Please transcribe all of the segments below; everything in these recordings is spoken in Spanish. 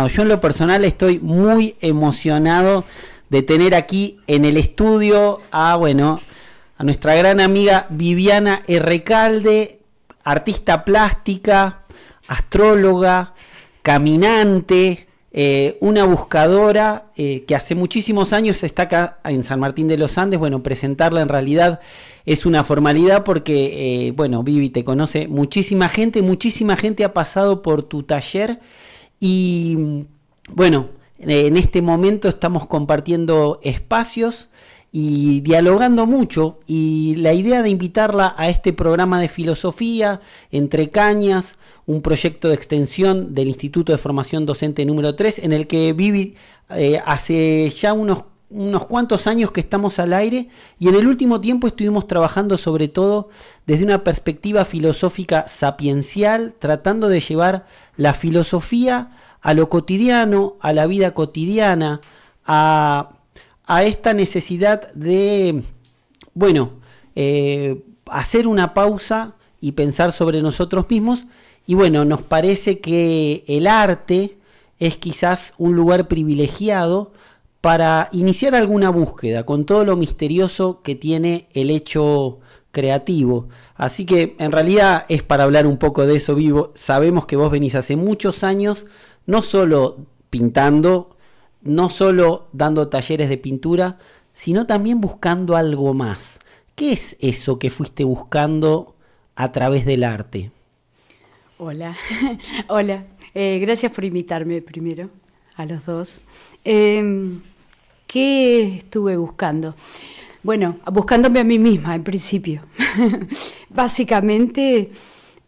Yo en lo personal estoy muy emocionado de tener aquí en el estudio a nuestra gran amiga Viviana Recalde, artista plástica, astróloga, caminante, una buscadora que hace muchísimos años está acá en San Martín de los Andes. Bueno, presentarla en realidad es una formalidad porque, Vivi, te conoce muchísima gente ha pasado por tu taller. Y en este momento estamos compartiendo espacios y dialogando mucho, y la idea de invitarla a este programa de filosofía Entre Cañas, un proyecto de extensión del Instituto de Formación Docente número 3, en el que Vivi hace ya unos cuantos años que estamos al aire, y en el último tiempo estuvimos trabajando sobre todo desde una perspectiva filosófica sapiencial, tratando de llevar la filosofía a lo cotidiano, a la vida cotidiana, a esta necesidad de, hacer una pausa y pensar sobre nosotros mismos. Y nos parece que el arte es quizás un lugar privilegiado para iniciar alguna búsqueda con todo lo misterioso que tiene el hecho creativo. Así que en realidad es para hablar un poco de eso, Vivo. Sabemos que vos venís hace muchos años, no solo pintando, no solo dando talleres de pintura, sino también buscando algo más. ¿Qué es eso que fuiste buscando a través del arte? Hola, gracias por invitarme primero, a los dos. ¿Qué estuve buscando? Bueno, buscándome a mí misma en principio. Básicamente,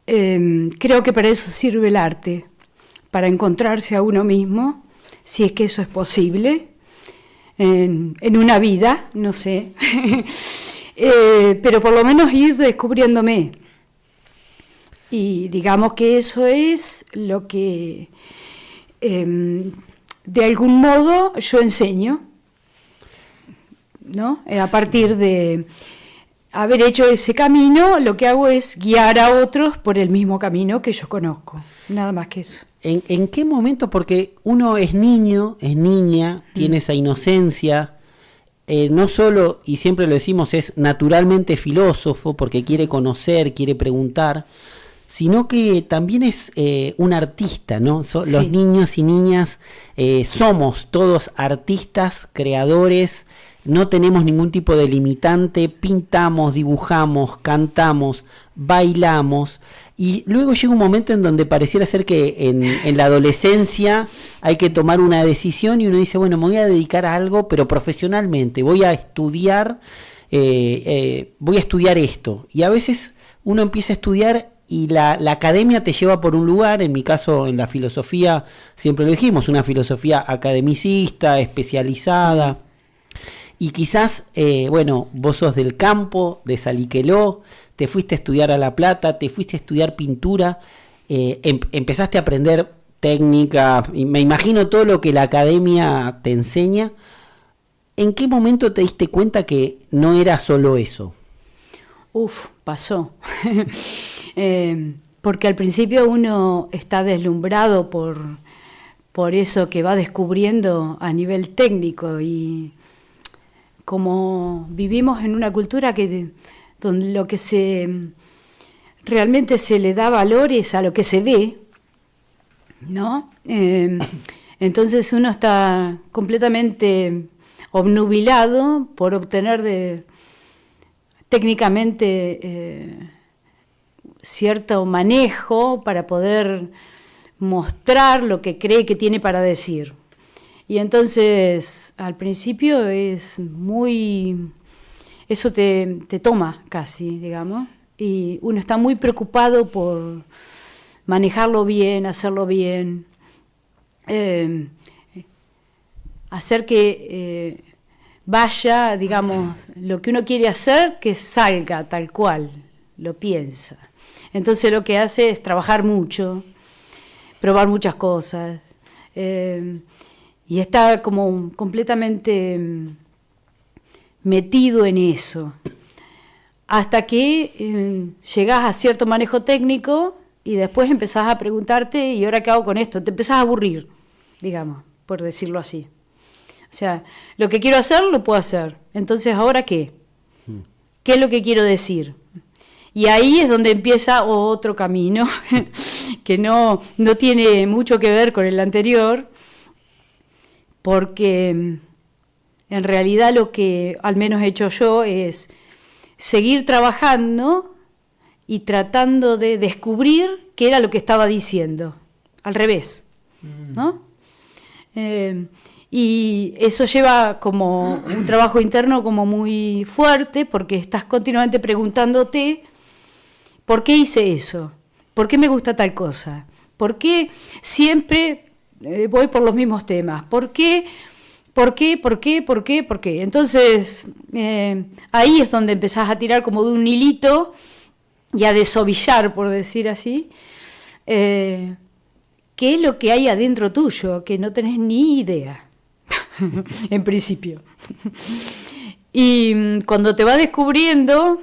creo que para eso sirve el arte, para encontrarse a uno mismo, si es que eso es posible, en una vida, no sé, pero por lo menos ir descubriéndome. Y digamos que eso es lo que de algún modo yo enseño, ¿no? A partir de haber hecho ese camino, lo que hago es guiar a otros por el mismo camino que yo conozco, nada más que eso. ¿En qué momento? Porque uno es niño, es niña, tiene esa inocencia, no solo, y siempre lo decimos, es naturalmente filósofo porque quiere conocer, quiere preguntar, sino que también es un artista, ¿no? Sí. Los niños y niñas somos todos artistas, creadores, no tenemos ningún tipo de limitante, pintamos, dibujamos, cantamos, bailamos, y luego llega un momento en donde pareciera ser que en la adolescencia hay que tomar una decisión y uno dice, me voy a dedicar a algo, pero profesionalmente, voy a estudiar esto, y a veces uno empieza a estudiar y la academia te lleva por un lugar. En mi caso, en la filosofía, siempre lo dijimos, una filosofía academicista, especializada. Y quizás, vos sos del campo, de Saliqueló, te fuiste a estudiar a La Plata, te fuiste a estudiar pintura, empezaste a aprender técnica, y me imagino todo lo que la academia te enseña. ¿En qué momento te diste cuenta que no era solo eso? Pasó. Porque al principio uno está deslumbrado por eso que va descubriendo a nivel técnico, y como vivimos en una cultura donde lo que realmente se le da valor es a lo que se ve, ¿no? Entonces uno está completamente obnubilado por obtener técnicamente cierto manejo para poder mostrar lo que cree que tiene para decir. Y entonces al principio eso te toma casi, digamos, y uno está muy preocupado por manejarlo bien, hacerlo bien, hacer que vaya, digamos, lo que uno quiere hacer, que salga tal cual lo piensa. Entonces lo que hace es trabajar mucho, probar muchas cosas, y está como completamente metido en eso, hasta que llegás a cierto manejo técnico y después empezás a preguntarte, ¿y ahora qué hago con esto? Te empezás a aburrir. digamos, por decirlo así. O sea, lo que quiero hacer, lo puedo hacer. Entonces, ¿ahora qué? ¿Qué es lo que quiero decir? Y ahí es donde empieza otro camino que no tiene mucho que ver con el anterior, porque en realidad lo que al menos he hecho yo es seguir trabajando y tratando de descubrir qué era lo que estaba diciendo, al revés, ¿no? Y eso lleva como un trabajo interno como muy fuerte, porque estás continuamente preguntándote ¿por qué hice eso? ¿Por qué me gusta tal cosa? ¿Por qué siempre voy por los mismos temas? ¿Por qué? Entonces, ahí es donde empezás a tirar como de un hilito y a desovillar, por decir así, qué es lo que hay adentro tuyo, que no tenés ni idea, en principio. Y cuando te vas descubriendo,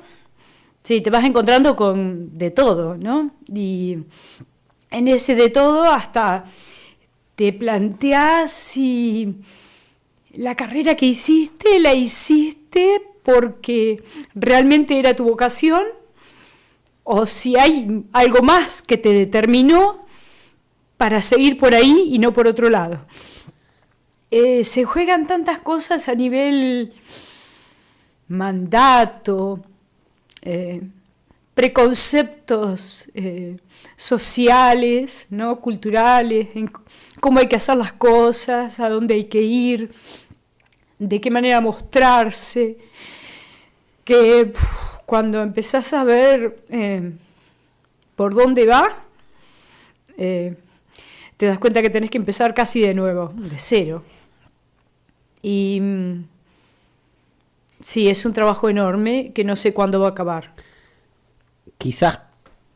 sí, te vas encontrando con de todo, ¿no? Y en ese de todo hasta te planteás si la carrera que hiciste, la hiciste porque realmente era tu vocación, o si hay algo más que te determinó para seguir por ahí y no por otro lado. Se juegan tantas cosas a nivel mandato, preconceptos sociales, ¿no? Culturales, en cómo hay que hacer las cosas, a dónde hay que ir, de qué manera mostrarse, que cuando empezás a ver por dónde va, te das cuenta que tenés que empezar casi de nuevo, de cero. Y sí, es un trabajo enorme que no sé cuándo va a acabar. Quizás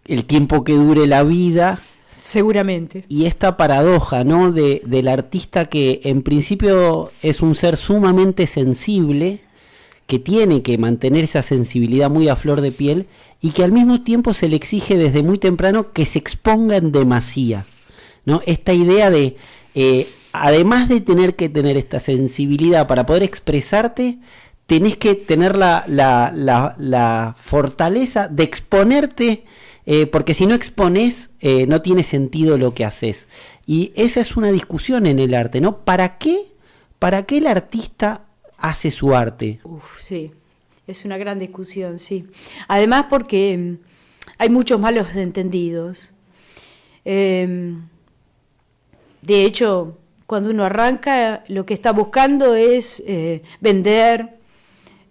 el tiempo que dure la vida. Seguramente. Y esta paradoja, ¿no? Del artista que en principio es un ser sumamente sensible, que tiene que mantener esa sensibilidad muy a flor de piel y que al mismo tiempo se le exige desde muy temprano que se exponga en demasía, ¿no? Esta idea de, además de tener que tener esta sensibilidad para poder expresarte, tenés que tener la fortaleza de exponerte, porque si no exponés, no tiene sentido lo que haces. Y esa es una discusión en el arte, ¿no? ¿Para qué el artista hace su arte? Sí, es una gran discusión, sí. Además porque hay muchos malos entendidos. De hecho, cuando uno arranca, lo que está buscando es vender,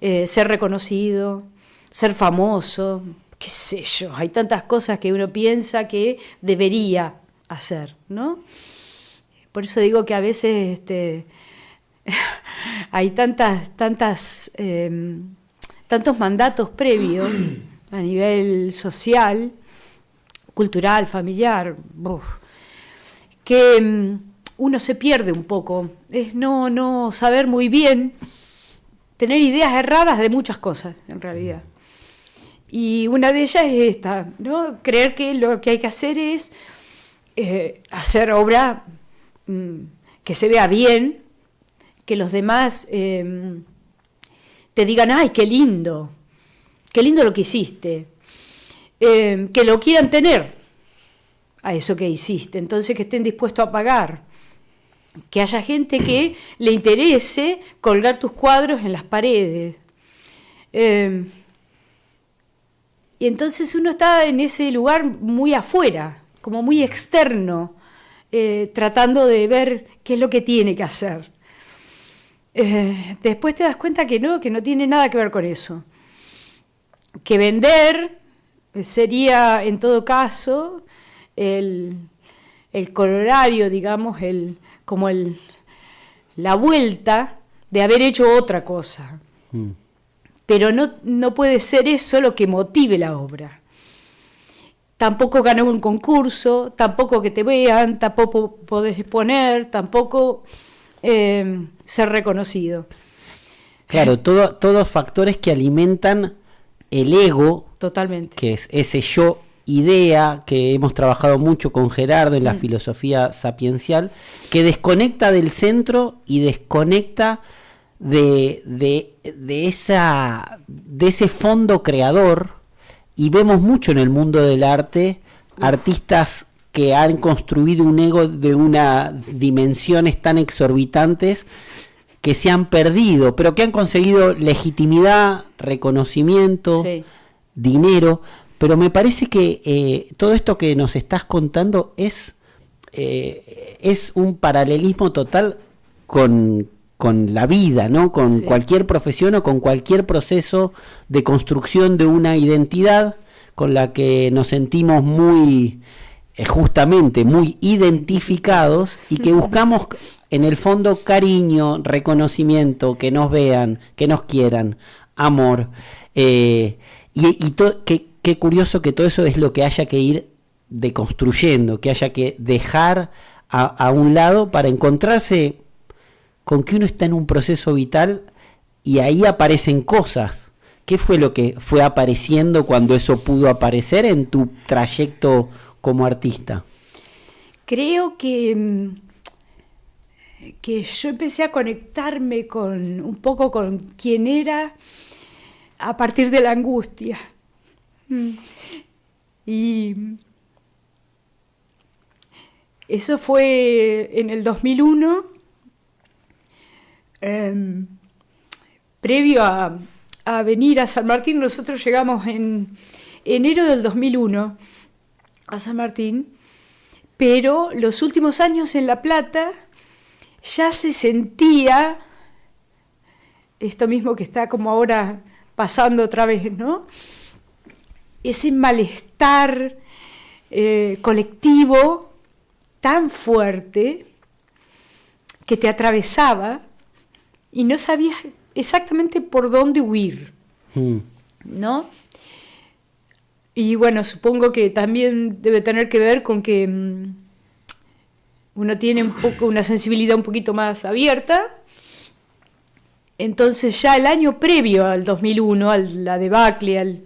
ser reconocido, ser famoso, qué sé yo. Hay tantas cosas que uno piensa que debería hacer, ¿no? Por eso digo que a veces hay tantos mandatos previos a nivel social, cultural, familiar, que uno se pierde un poco. Es no saber muy bien, tener ideas erradas de muchas cosas, en realidad. Y una de ellas es esta, ¿no? Creer que lo que hay que hacer es hacer obra que se vea bien, que los demás te digan, ¡ay, qué lindo lo que hiciste! Que lo quieran tener a eso que hiciste, entonces que estén dispuestos a pagar. Que haya gente que le interese colgar tus cuadros en las paredes. Y entonces uno está en ese lugar muy afuera, como muy externo, tratando de ver qué es lo que tiene que hacer. Después te das cuenta que no tiene nada que ver con eso. Que vender sería, en todo caso, el corolario, digamos, la vuelta de haber hecho otra cosa. Pero no puede ser eso lo que motive la obra. Tampoco ganar un concurso, tampoco que te vean, tampoco podés exponer, tampoco ser reconocido. Claro, todos factores que alimentan el ego. Totalmente. Que es ese yo idea que hemos trabajado mucho con Gerardo en la filosofía sapiencial, que desconecta del centro y desconecta de ese fondo creador, y vemos mucho en el mundo del arte artistas que han construido un ego de unas dimensiones tan exorbitantes que se han perdido, pero que han conseguido legitimidad, reconocimiento, sí, dinero. Pero me parece que todo esto que nos estás contando es un paralelismo total con la vida, ¿no? Con, sí, cualquier profesión o con cualquier proceso de construcción de una identidad con la que nos sentimos muy, justamente, muy identificados, y que buscamos en el fondo cariño, reconocimiento, que nos vean, que nos quieran, amor. Qué curioso que todo eso es lo que haya que ir deconstruyendo, que haya que dejar a un lado para encontrarse con que uno está en un proceso vital y ahí aparecen cosas. ¿Qué fue lo que fue apareciendo cuando eso pudo aparecer en tu trayecto como artista? Creo que yo empecé a conectarme un poco con quién era a partir de la angustia. Y eso fue en el 2001. Previo a venir a San Martín, nosotros llegamos en enero del 2001 a San Martín, pero los últimos años en La Plata ya se sentía esto mismo que está como ahora pasando otra vez, ¿no? Ese malestar colectivo tan fuerte que te atravesaba y no sabías exactamente por dónde huir, ¿no? Y bueno, supongo que también debe tener que ver con que uno tiene una sensibilidad un poquito más abierta. Entonces ya el año previo al 2001, a la debacle,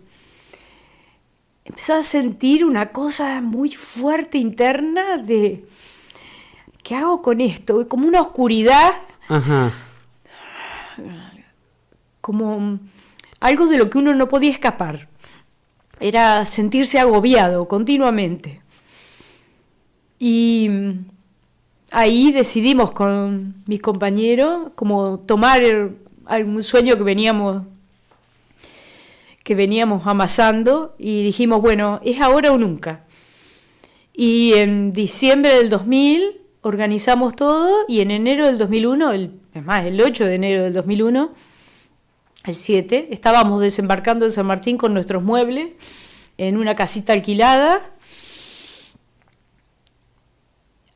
empezaba a sentir una cosa muy fuerte interna de ¿qué hago con esto? Como una oscuridad. Ajá. Como algo de lo que uno no podía escapar. Era sentirse agobiado continuamente. Y ahí decidimos con mis compañeros como tomar algún sueño que veníamos amasando y dijimos, bueno, es ahora o nunca. Y en diciembre del 2000 organizamos todo y en enero del 2001, el 8 de enero del 2001, el 7, estábamos desembarcando en San Martín con nuestros muebles en una casita alquilada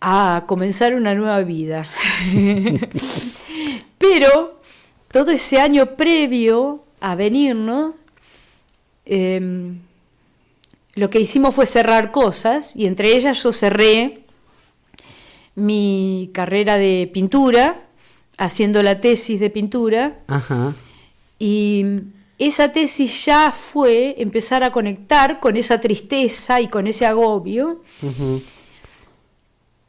a comenzar una nueva vida. Pero todo ese año previo a venirnos, lo que hicimos fue cerrar cosas, y entre ellas yo cerré mi carrera de pintura, haciendo la tesis de pintura. Ajá. Y esa tesis ya fue empezar a conectar con esa tristeza y con ese agobio. Uh-huh.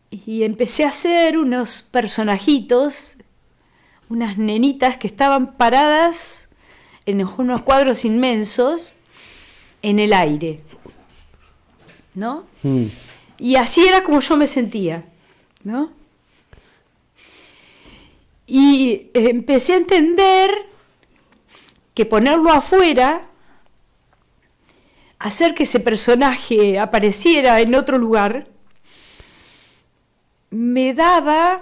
Y empecé a hacer unos personajitos, unas nenitas que estaban paradas en unos cuadros inmensos en el aire, ¿no? Y así era como yo me sentía, ¿no? Y empecé a entender que ponerlo afuera, hacer que ese personaje apareciera en otro lugar, me daba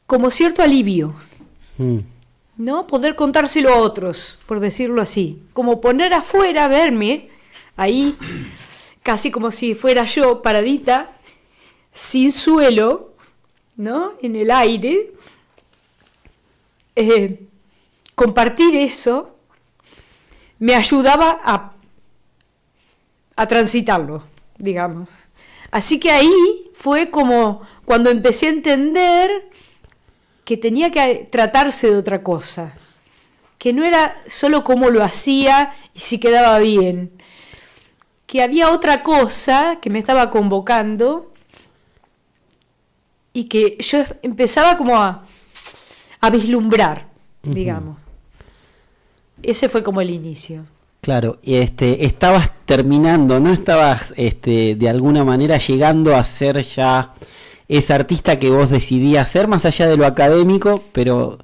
como cierto alivio, ¿no? Poder contárselo a otros, por decirlo así. Como poner afuera, verme ahí, casi como si fuera yo paradita, sin suelo, ¿no? En el aire. Compartir eso me ayudaba a transitarlo, digamos. Así que ahí fue como cuando empecé a entender que tenía que tratarse de otra cosa, que no era solo cómo lo hacía y si quedaba bien, que había otra cosa que me estaba convocando y que yo empezaba como a vislumbrar, digamos. Ese fue como el inicio. Claro, estabas terminando, ¿no? Estabas de alguna manera llegando a ser ya esa artista que vos decidías ser, más allá de lo académico, pero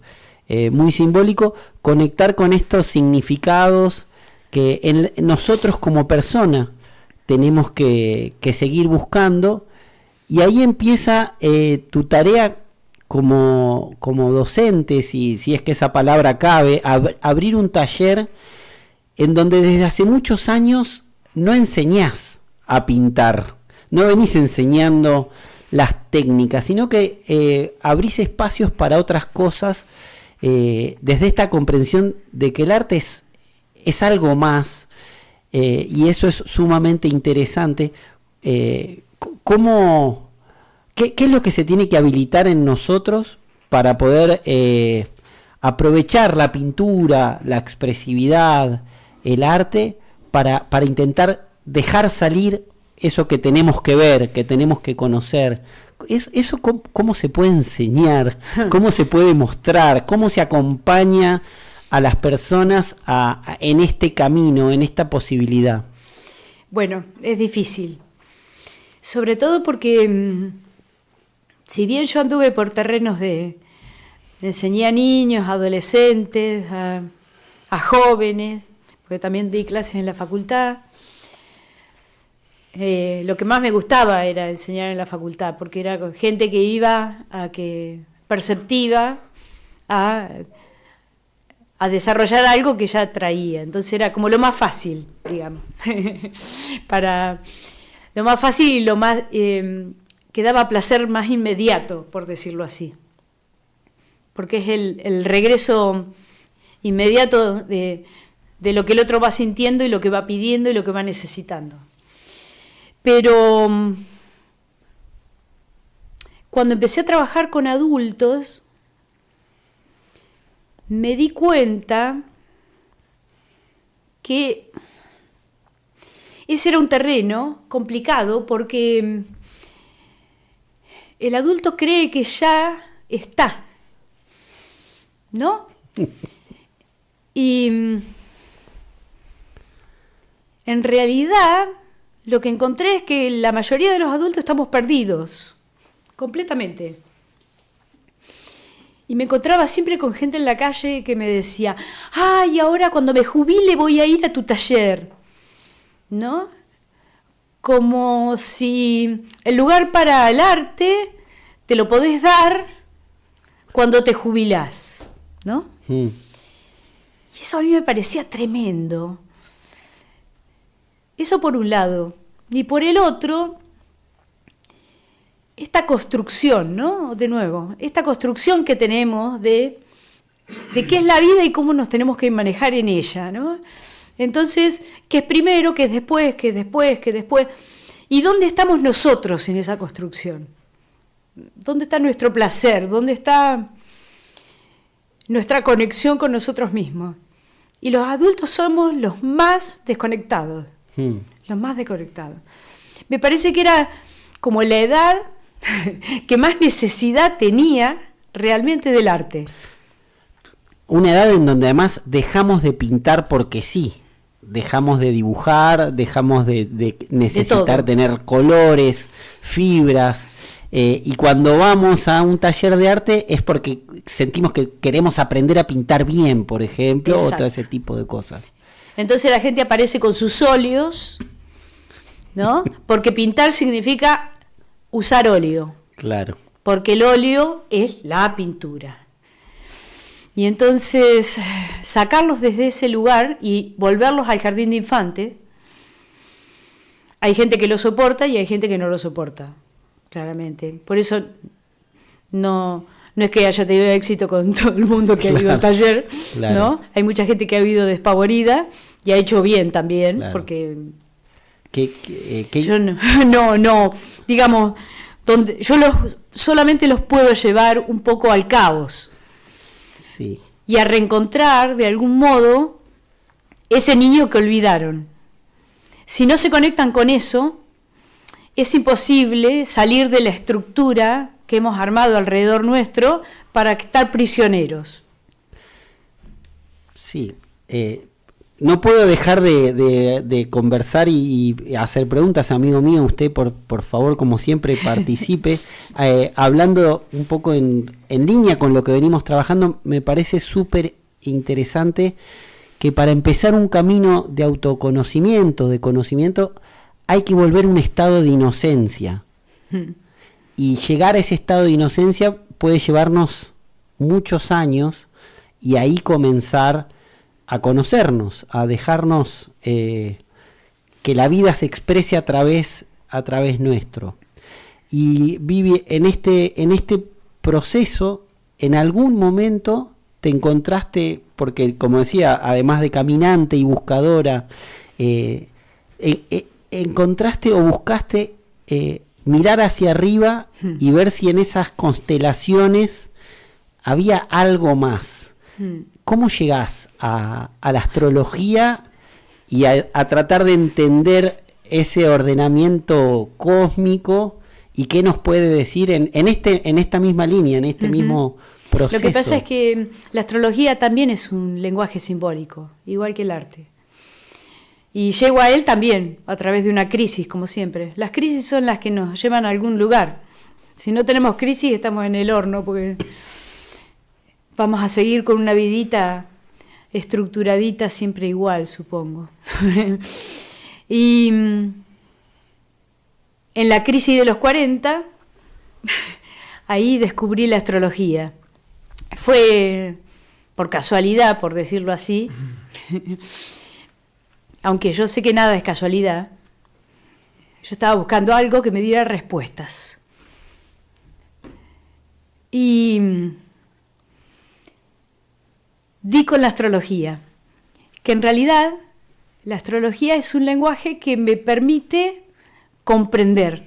muy simbólico, conectar con estos significados que nosotros como persona tenemos que seguir buscando, y ahí empieza tu tarea como docente, si es que esa palabra cabe, abrir un taller en donde desde hace muchos años no enseñás a pintar, no venís enseñando las técnicas, sino que abrís espacios para otras cosas, desde esta comprensión de que el arte es algo más, y eso es sumamente interesante. ¿Qué es lo que se tiene que habilitar en nosotros para poder aprovechar la pintura, la expresividad, el arte, para intentar dejar salir eso que tenemos que ver, que tenemos que conocer? Eso ¿cómo se puede enseñar? ¿Cómo se puede mostrar? ¿Cómo se acompaña a las personas en este camino, en esta posibilidad? Bueno, es difícil. Sobre todo porque, si bien yo anduve por terrenos enseñé a niños, a adolescentes, a jóvenes, porque también di clases en la facultad. Lo que más me gustaba era enseñar en la facultad, porque era gente que iba perceptiva a desarrollar algo que ya traía. Entonces era como lo más fácil, digamos. Lo más fácil y lo más que daba placer más inmediato, por decirlo así. Porque es el regreso inmediato de lo que el otro va sintiendo y lo que va pidiendo y lo que va necesitando. Pero cuando empecé a trabajar con adultos, me di cuenta que ese era un terreno complicado, porque el adulto cree que ya está, ¿no? Y en realidad lo que encontré es que la mayoría de los adultos estamos perdidos, completamente. Y me encontraba siempre con gente en la calle que me decía: ¡ay, ahora cuando me jubile voy a ir a tu taller! ¿No? Como si el lugar para el arte te lo podés dar cuando te jubilás, ¿no? Y eso a mí me parecía tremendo. Eso por un lado. Y por el otro, esta construcción, ¿no? De nuevo, esta construcción que tenemos de qué es la vida y cómo nos tenemos que manejar en ella, ¿no? Entonces, ¿qué es primero, qué es después, qué es después, qué es después? ¿Y dónde estamos nosotros en esa construcción? ¿Dónde está nuestro placer? ¿Dónde está nuestra conexión con nosotros mismos? Y los adultos somos los más desconectados. Los más desconectados. Me parece que era como la edad que más necesidad tenía realmente del arte. Una edad en donde además dejamos de pintar porque sí. Dejamos de dibujar, dejamos de necesitar tener colores, fibras. Y cuando vamos a un taller de arte es porque sentimos que queremos aprender a pintar bien, por ejemplo. Exacto. O todo ese tipo de cosas. Entonces la gente aparece con sus óleos, ¿no? Porque pintar significa usar óleo. Claro. Porque el óleo es la pintura. Y entonces sacarlos desde ese lugar y volverlos al jardín de infantes, hay gente que lo soporta y hay gente que no lo soporta, claramente. Por eso no es que haya tenido éxito con todo el mundo que ha ido al taller, claro. ¿No? Hay mucha gente que ha ido despavorida y ha hecho bien también, claro. Porque yo no, digamos, donde yo solamente los puedo llevar un poco al caos. Sí. Y a reencontrar de algún modo ese niño que olvidaron. Si no se conectan con eso, es imposible salir de la estructura que hemos armado alrededor nuestro para estar prisioneros. Sí, no puedo dejar de conversar y hacer preguntas, amigo mío. Usted, por favor, como siempre, participe. Hablando un poco en línea con lo que venimos trabajando, me parece súper interesante que para empezar un camino de autoconocimiento, de conocimiento, hay que volver a un estado de inocencia. Y llegar a ese estado de inocencia puede llevarnos muchos años y ahí comenzar a conocernos, a dejarnos que la vida se exprese a través nuestro. Y Vivi, en este proceso, en algún momento te encontraste, porque como decía, además de caminante y buscadora, encontraste o buscaste mirar hacia arriba y ver si en esas constelaciones había algo más. ¿Cómo llegás a la astrología y a tratar de entender ese ordenamiento cósmico y qué nos puede decir en esta misma línea, en este mismo proceso? Lo que pasa es que la astrología también es un lenguaje simbólico, igual que el arte. Y llego a él también a través de una crisis, como siempre. Las crisis son las que nos llevan a algún lugar. Si no tenemos crisis, estamos en el horno, porque vamos a seguir con una vidita estructuradita siempre igual, supongo. Y en la crisis de los 40, ahí descubrí la astrología. Fue por casualidad, por decirlo así, aunque yo sé que nada es casualidad. Yo estaba buscando algo que me diera respuestas. Y di con la astrología, que en realidad la astrología es un lenguaje que me permite comprender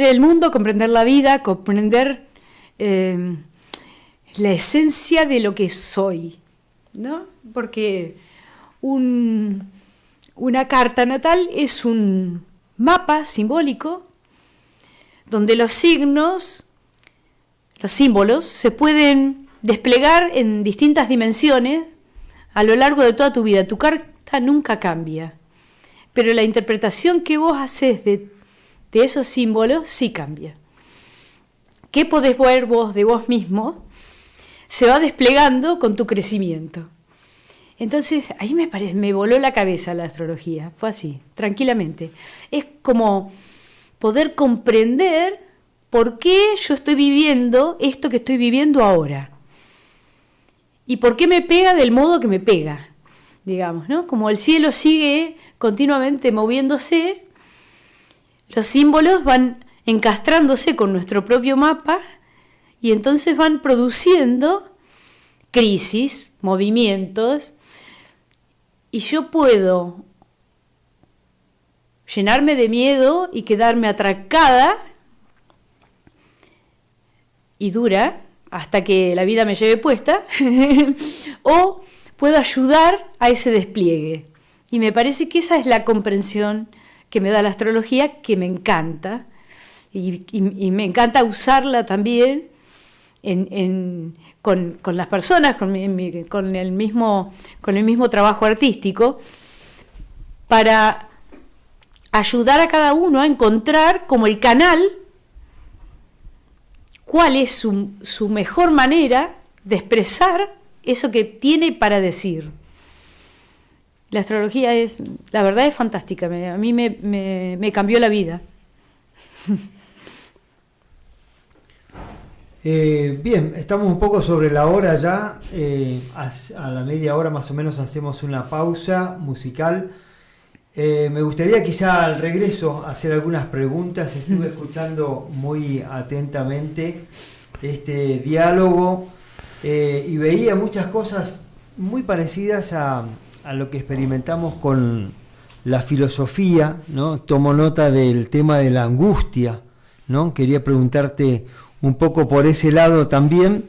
el mundo, comprender la vida, comprender la esencia de lo que soy, ¿no? Porque una carta natal es un mapa simbólico donde los signos, los símbolos, se pueden desplegar en distintas dimensiones a lo largo de toda tu vida. Tu carta nunca cambia, pero la interpretación que vos haces de esos símbolos sí cambia. ¿Qué podés ver vos de vos mismo? Se va desplegando con tu crecimiento. Entonces, ahí me voló la cabeza la astrología, fue así, tranquilamente. Es como poder comprender por qué yo estoy viviendo esto que estoy viviendo ahora. Y por qué me pega del modo que me pega, digamos, ¿no? Como el cielo sigue continuamente moviéndose, los símbolos van encastrándose con nuestro propio mapa y entonces van produciendo crisis, movimientos, y yo puedo llenarme de miedo y quedarme atracada y dura hasta que la vida me lleve puesta, o puedo ayudar a ese despliegue. Y me parece que esa es la comprensión que me da la astrología, que me encanta, y me encanta usarla también con las personas, con el mismo trabajo artístico, para ayudar a cada uno a encontrar como el canal cuál es su mejor manera de expresar eso que tiene para decir. La astrología la verdad es fantástica, a mí me cambió la vida. Bien, estamos un poco sobre la hora ya, a la media hora más o menos hacemos una pausa musical. Me gustaría quizá al regreso hacer algunas preguntas. Estuve escuchando muy atentamente este diálogo y veía muchas cosas muy parecidas a lo que experimentamos con la filosofía, ¿no? Tomo nota del tema de la angustia, ¿no? Quería preguntarte un poco por ese lado también.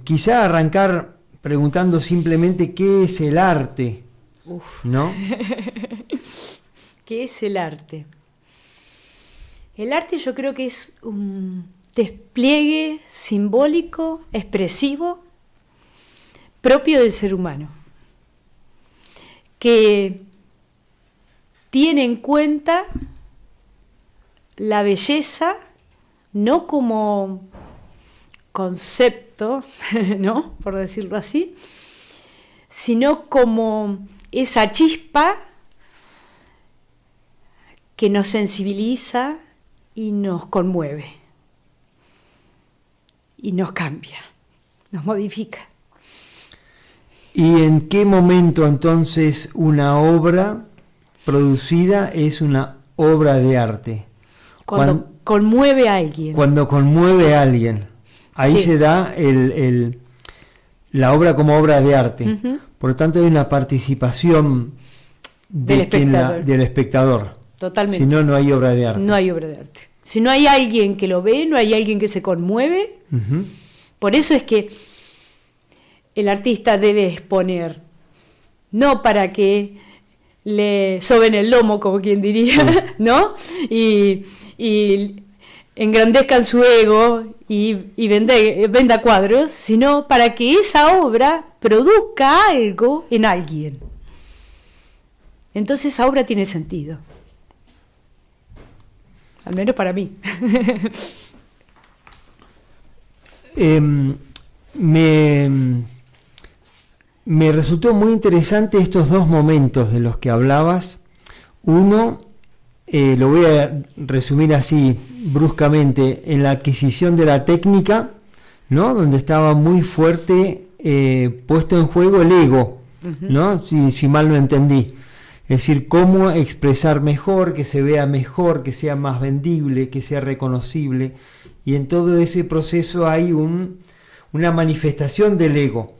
Quizá arrancar preguntando simplemente qué es el arte Uf. ¿no? ¿Qué es el arte? El arte yo creo que es un despliegue simbólico, expresivo, propio del ser humano, que tiene en cuenta la belleza no como concepto, ¿no? Por decirlo así, sino como esa chispa que nos sensibiliza y nos conmueve y nos cambia, nos modifica. ¿Y en qué momento entonces una obra producida es una obra de arte? Cuando conmueve a alguien. Cuando conmueve a alguien. Ahí Sí. se da la obra como obra de arte. Ujú. Por lo tanto, hay una participación del espectador. Totalmente. Si no, no hay obra de arte. No hay obra de arte. Si no hay alguien que lo ve, no hay alguien que se conmueve. Ujú. Por eso es que el artista debe exponer, no para que le soben el lomo, como quien diría, ¿no? Y engrandezcan su ego y venda cuadros, sino para que esa obra produzca algo en alguien. Entonces esa obra tiene sentido. Al menos para mí. Me resultó muy interesante estos dos momentos de los que hablabas. Uno, lo voy a resumir así bruscamente, en la adquisición de la técnica, ¿no? Donde estaba muy fuerte puesto en juego el ego, ¿no? Si mal no entendí. Es decir, cómo expresar mejor, que se vea mejor, que sea más vendible, que sea reconocible. Y en todo ese proceso hay una manifestación del ego.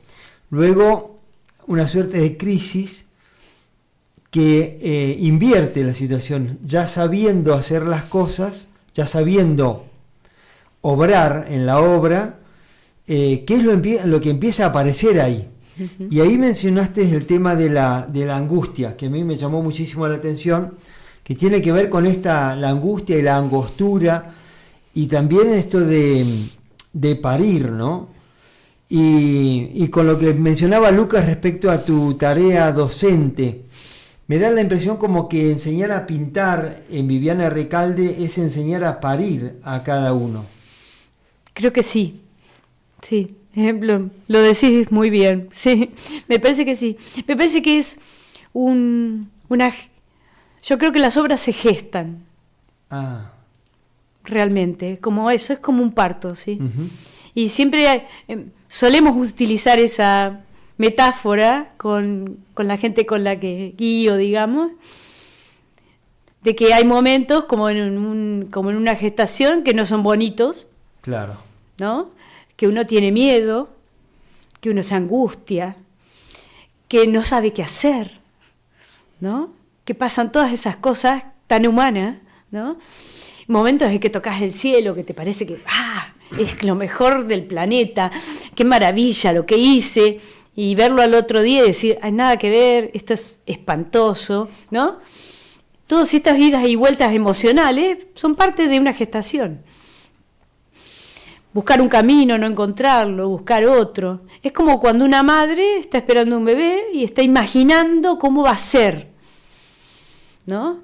Luego, una suerte de crisis que invierte la situación, ya sabiendo hacer las cosas, ya sabiendo obrar en la obra, ¿qué es lo que empieza a aparecer ahí? Y ahí mencionaste el tema de la angustia, que a mí me llamó muchísimo la atención, que tiene que ver con la angustia y la angostura, y también esto de parir, ¿no? Y con lo que mencionaba Lucas respecto a tu tarea docente, me da la impresión como que enseñar a pintar en Viviana Recalde es enseñar a parir a cada uno. Creo que sí, sí. Lo decís muy bien, sí, me parece que sí. Me parece que es yo creo que las obras se gestan. Realmente, como eso, es como un parto, ¿sí? Uh-huh. Y siempre solemos utilizar esa metáfora con la gente con la que guío, digamos, de que hay momentos como en una gestación que no son bonitos. Claro. ¿No? Que uno tiene miedo, que uno se angustia, que no sabe qué hacer, ¿no? Que pasan todas esas cosas tan humanas, ¿no? Momentos en que tocas el cielo, que te parece que es lo mejor del planeta, qué maravilla lo que hice, y verlo al otro día y decir, hay nada que ver, esto es espantoso, ¿no? Todas estas idas y vueltas emocionales son parte de una gestación. Buscar un camino, no encontrarlo, buscar otro. Es como cuando una madre está esperando un bebé y está imaginando cómo va a ser, ¿no?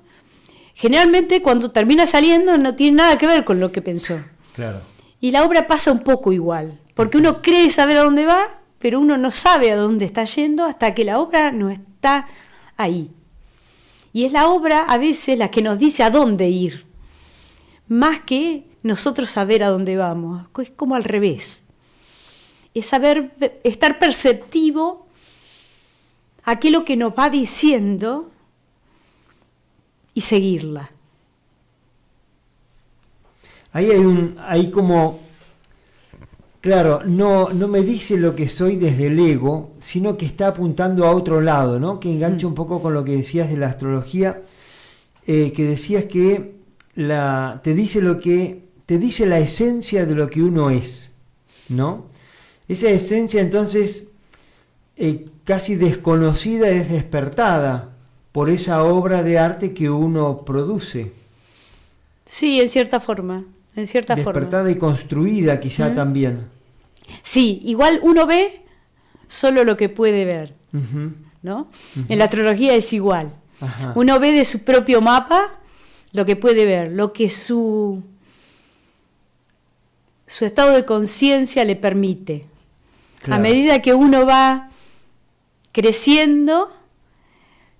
Generalmente cuando termina saliendo no tiene nada que ver con lo que pensó. Claro. Y la obra pasa un poco igual, porque uno cree saber a dónde va, pero uno no sabe a dónde está yendo hasta que la obra no está ahí. Y es la obra a veces la que nos dice a dónde ir, más que nosotros saber a dónde vamos. Es como al revés. Es estar perceptivo a aquello que nos va diciendo y seguirla. Ahí hay como, claro, no me dice lo que soy desde el ego, sino que está apuntando a otro lado, ¿no? Que engancha un poco con lo que decías de la astrología, que decías que te dice la esencia de lo que uno es, ¿no? Esa esencia entonces casi desconocida es despertada por esa obra de arte que uno produce. Sí, en cierta forma. Despertada y construida quizá también. Sí, igual uno ve solo lo que puede ver, Uh-huh. ¿no? En la astrología es igual. Ajá. Uno ve de su propio mapa lo que puede ver, lo que su estado de conciencia le permite. Claro. A medida que uno va creciendo,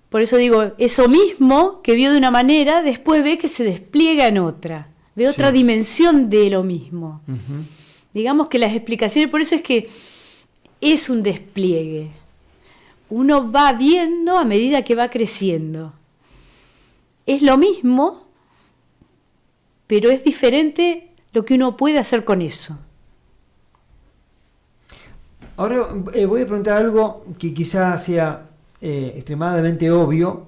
por eso digo, eso mismo que vio de una manera, después ve que se despliega en otra, ve otra dimensión de lo mismo. Uh-huh. Digamos que las explicaciones, por eso es que es un despliegue. Uno va viendo a medida que va creciendo. Es lo mismo, pero es diferente lo que uno puede hacer con eso. Ahora voy a preguntar algo que quizá sea extremadamente obvio,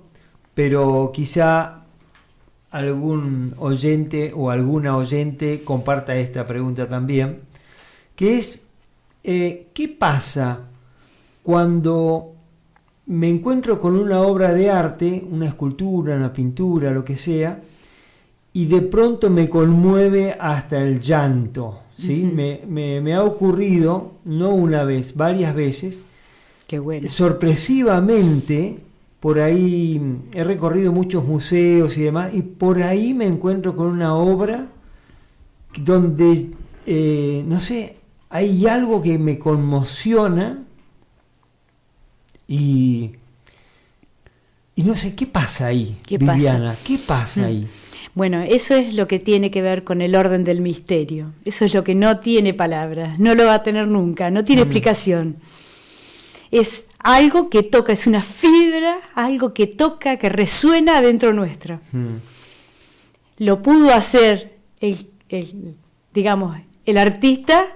pero quizá algún oyente o alguna oyente comparta esta pregunta también, que es, ¿qué pasa cuando me encuentro con una obra de arte, una escultura, una pintura, lo que sea, y de pronto me conmueve hasta el llanto? ¿Sí? Uh-huh. Me ha ocurrido, no una vez, varias veces. Qué bueno. Sorpresivamente, por ahí he recorrido muchos museos y demás, y por ahí me encuentro con una obra donde, no sé, hay algo que me conmociona y no sé, ¿qué pasa ahí, Viviana? ¿Qué pasa ahí? Bueno, eso es lo que tiene que ver con el orden del misterio. Eso es lo que no tiene palabras, no lo va a tener nunca, no tiene explicación. Es algo que toca, es una fibra, algo que toca, que resuena adentro nuestro. Lo pudo hacer digamos, el artista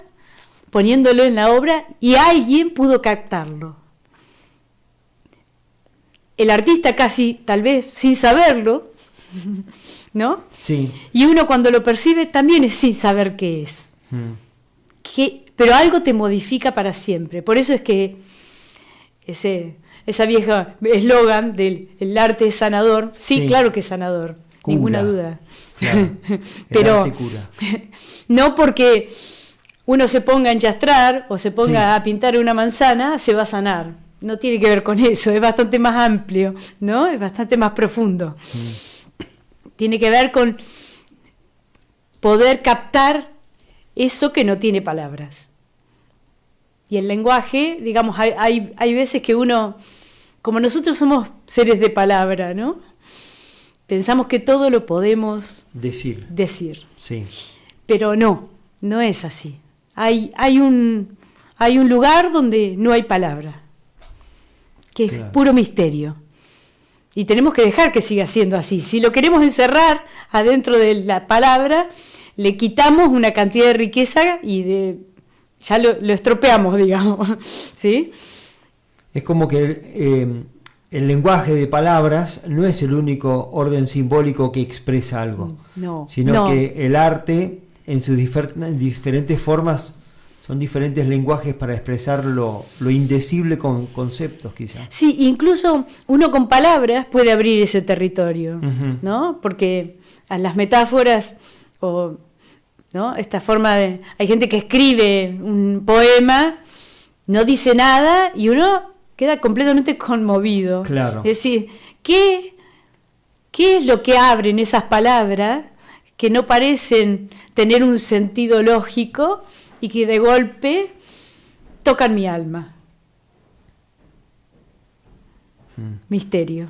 poniéndolo en la obra y alguien pudo captarlo. El artista casi, tal vez sin saberlo, ¿no? Sí. Y uno cuando lo percibe también es sin saber qué es. Pero algo te modifica para siempre. Por eso es que esa vieja eslogan del el arte es sanador, sí, claro que es sanador, cura, ninguna duda. Claro. Pero arte cura. no porque uno se ponga a enchastrar o se ponga a pintar una manzana, se va a sanar. No tiene que ver con eso, es bastante más amplio, ¿no? Es bastante más profundo. Tiene que ver con poder captar eso que no tiene palabras. Y el lenguaje, digamos, hay veces que uno, como nosotros somos seres de palabra, ¿no? Pensamos que todo lo podemos decir. Sí. Pero no es así. Hay un lugar donde no hay palabra, que es puro misterio. Y tenemos que dejar que siga siendo así. Si lo queremos encerrar adentro de la palabra, le quitamos una cantidad de riqueza y ya lo estropeamos, digamos. ¿Sí? Es como que el lenguaje de palabras no es el único orden simbólico que expresa algo, sino que el arte en sus diferentes formas son diferentes lenguajes para expresar lo indecible con conceptos, quizás. Sí, incluso uno con palabras puede abrir ese territorio, ¿no? Porque a las metáforas ¿no? Esta forma de... Hay gente que escribe un poema, no dice nada y uno queda completamente conmovido. Claro. Es decir, ¿qué es lo que abren esas palabras que no parecen tener un sentido lógico y que de golpe tocan mi alma? Misterio.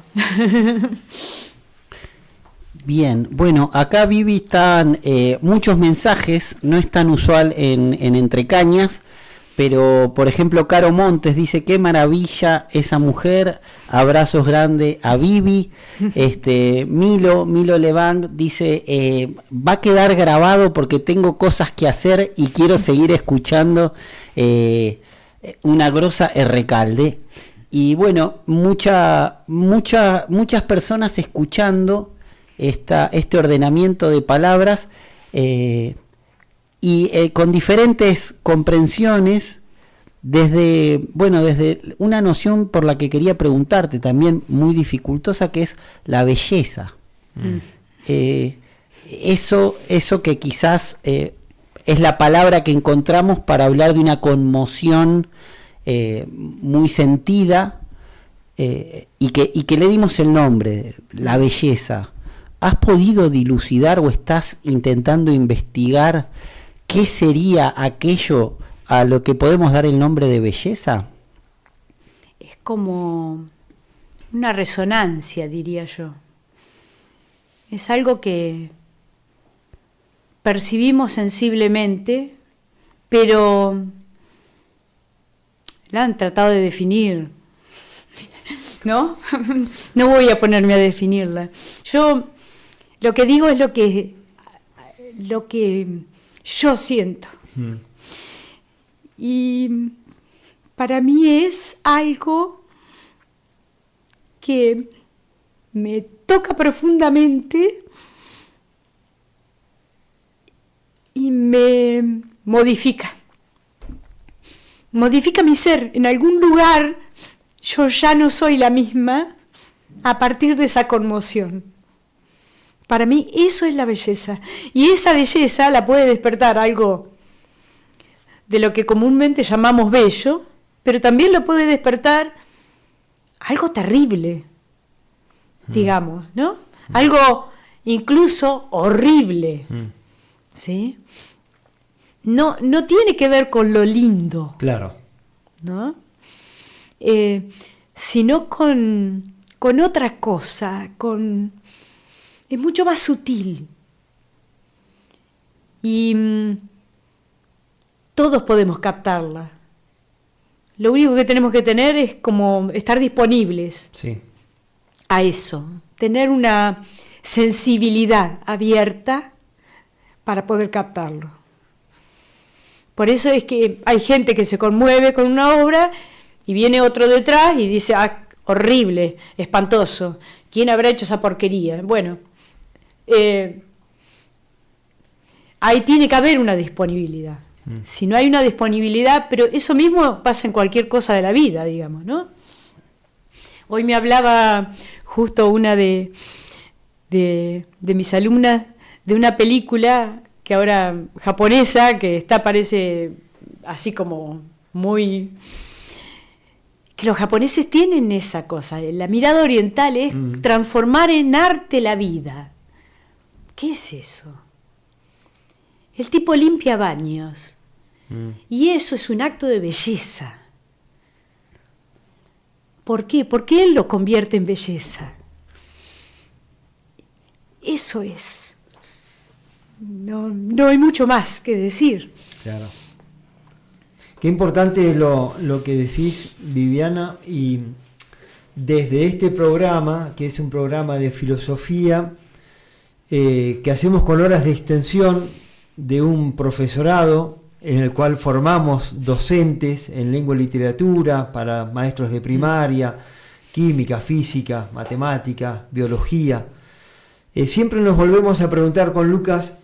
Bien, bueno, acá Vivi están muchos mensajes, no es tan usual en Entre Cañas, pero por ejemplo Caro Montes dice, qué maravilla esa mujer, abrazos grandes a Vivi. Milo Levang dice, va a quedar grabado porque tengo cosas que hacer y quiero seguir escuchando una grosa Errecalde. Y bueno, muchas personas escuchando este ordenamiento de palabras y con diferentes comprensiones desde una noción por la que quería preguntarte, también muy dificultosa, que es la belleza. Eso que quizás es la palabra que encontramos para hablar de una conmoción muy sentida, y que le dimos el nombre, la belleza. ¿Has podido dilucidar o estás intentando investigar qué sería aquello a lo que podemos dar el nombre de belleza? Es como una resonancia, diría yo. Es algo que percibimos sensiblemente, pero la han tratado de definir, ¿no? No voy a ponerme a definirla. Yo lo que digo es lo que yo siento. Y para mí es algo que me toca profundamente y me modifica. Modifica mi ser. En algún lugar yo ya no soy la misma a partir de esa conmoción. Para mí eso es la belleza. Y esa belleza la puede despertar algo de lo que comúnmente llamamos bello, pero también lo puede despertar algo terrible, digamos, ¿no? Algo incluso horrible, ¿sí? No tiene que ver con lo lindo, Claro. ¿no? Sino con otra cosa, es mucho más sutil. Y todos podemos captarla. Lo único que tenemos que tener es como estar disponibles Sí. a eso, tener una sensibilidad abierta para poder captarlo. Por eso es que hay gente que se conmueve con una obra y viene otro detrás y dice, ah, horrible, espantoso, ¿quién habrá hecho esa porquería? Bueno, ahí tiene que haber una disponibilidad. Si no hay una disponibilidad, pero eso mismo pasa en cualquier cosa de la vida, digamos, ¿no? Hoy me hablaba justo una de mis alumnas de una película que ahora japonesa, que parece así como muy... que los japoneses tienen esa cosa, la mirada oriental es transformar en arte la vida. ¿Qué es eso? El tipo limpia baños y eso es un acto de belleza. ¿Por qué? Porque él lo convierte en belleza. Eso es. No hay mucho más que decir. Claro. Qué importante lo que decís, Viviana, y desde este programa, que es un programa de filosofía, que hacemos con horas de extensión de un profesorado en el cual formamos docentes en lengua y literatura para maestros de primaria, química, física, matemática, biología. Siempre nos volvemos a preguntar con Lucas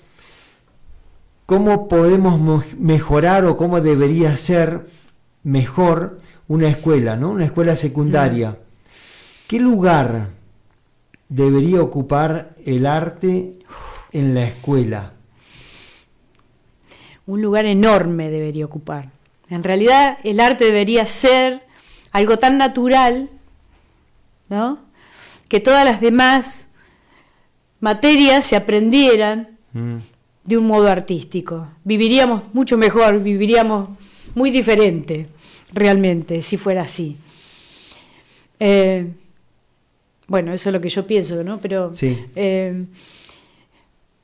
cómo podemos mejorar o cómo debería ser mejor una escuela, ¿no? Una escuela secundaria. ¿Qué lugar debería ocupar el arte en la escuela? Un lugar enorme debería ocupar. En realidad el arte debería ser algo tan natural, ¿no? Que todas las demás materias se aprendieran de un modo artístico. Viviríamos mucho mejor, viviríamos muy diferente, realmente, si fuera así. Bueno, eso es lo que yo pienso, ¿no? Pero sí.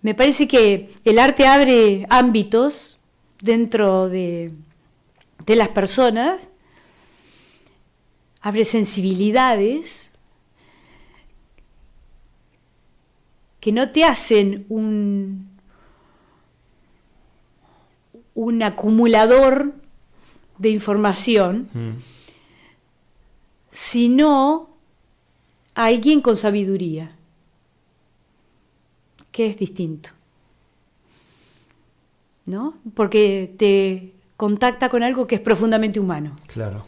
Me parece que el arte abre ámbitos dentro de las personas, abre sensibilidades que no te hacen un acumulador de información, sino a alguien con sabiduría, que es distinto, ¿no? Porque te contacta con algo que es profundamente humano. Claro.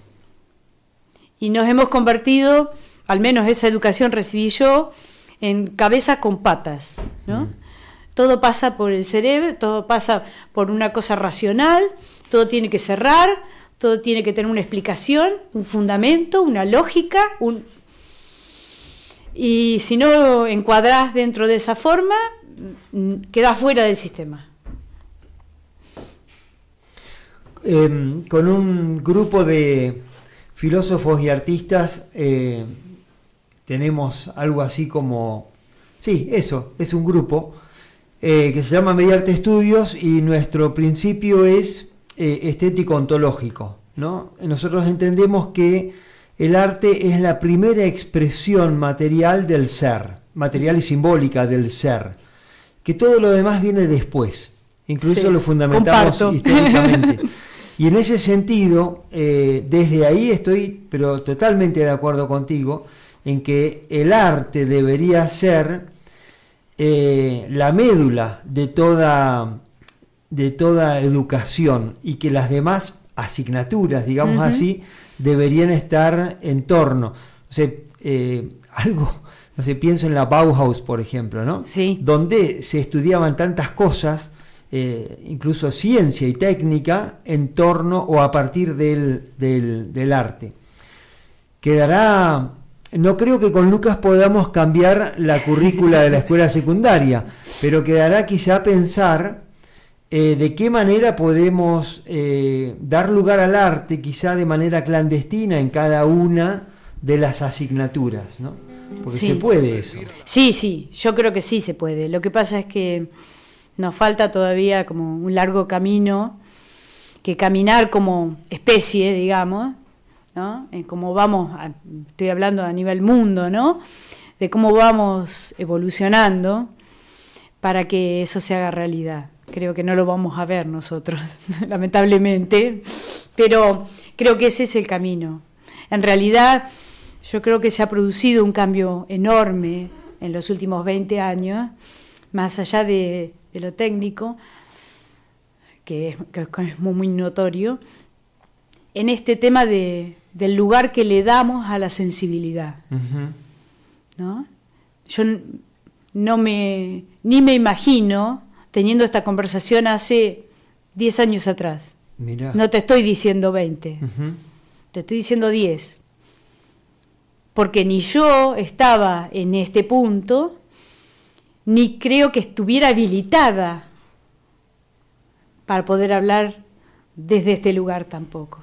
Y nos hemos convertido, al menos esa educación recibí yo, en cabeza con patas, ¿no? Todo pasa por el cerebro, todo pasa por una cosa racional, todo tiene que cerrar, todo tiene que tener una explicación, un fundamento, una lógica, y si no encuadrás dentro de esa forma, quedás fuera del sistema. Con un grupo de filósofos y artistas tenemos algo así como... Sí, eso, es un grupo que se llama Mediarte Estudios y nuestro principio es estético-ontológico, ¿no? Nosotros entendemos que el arte es la primera expresión material del ser, material y simbólica del ser, que todo lo demás viene después, incluso sí, lo fundamentamos históricamente. Y en ese sentido, desde ahí estoy, pero totalmente de acuerdo contigo, en que el arte debería ser la médula de toda educación y que las demás asignaturas, digamos así, deberían estar en torno. O sea, no sé, pienso en la Bauhaus, por ejemplo, ¿no? Sí. Donde se estudiaban tantas cosas, incluso ciencia y técnica, en torno o a partir del arte. Quedará... No creo que con Lucas podamos cambiar la currícula de la escuela secundaria, pero quedará quizá pensar de qué manera podemos dar lugar al arte, quizá de manera clandestina en cada una de las asignaturas, ¿no? Porque sí. Se puede eso. Sí, yo creo que sí se puede. Lo que pasa es que nos falta todavía como un largo camino que caminar como especie, digamos, ¿no? Cómo vamos, estoy hablando a nivel mundo, ¿no? De cómo vamos evolucionando para que eso se haga realidad. Creo que no lo vamos a ver nosotros, lamentablemente, pero creo que ese es el camino. En realidad, yo creo que se ha producido un cambio enorme en los últimos 20 años, más allá de lo técnico, que es muy notorio, en este tema del lugar que le damos a la sensibilidad, ¿no? Yo ni me imagino teniendo esta conversación hace 10 años atrás. Mirá. No te estoy diciendo 20, te estoy diciendo 10. Porque ni yo estaba en este punto, ni creo que estuviera habilitada para poder hablar desde este lugar tampoco.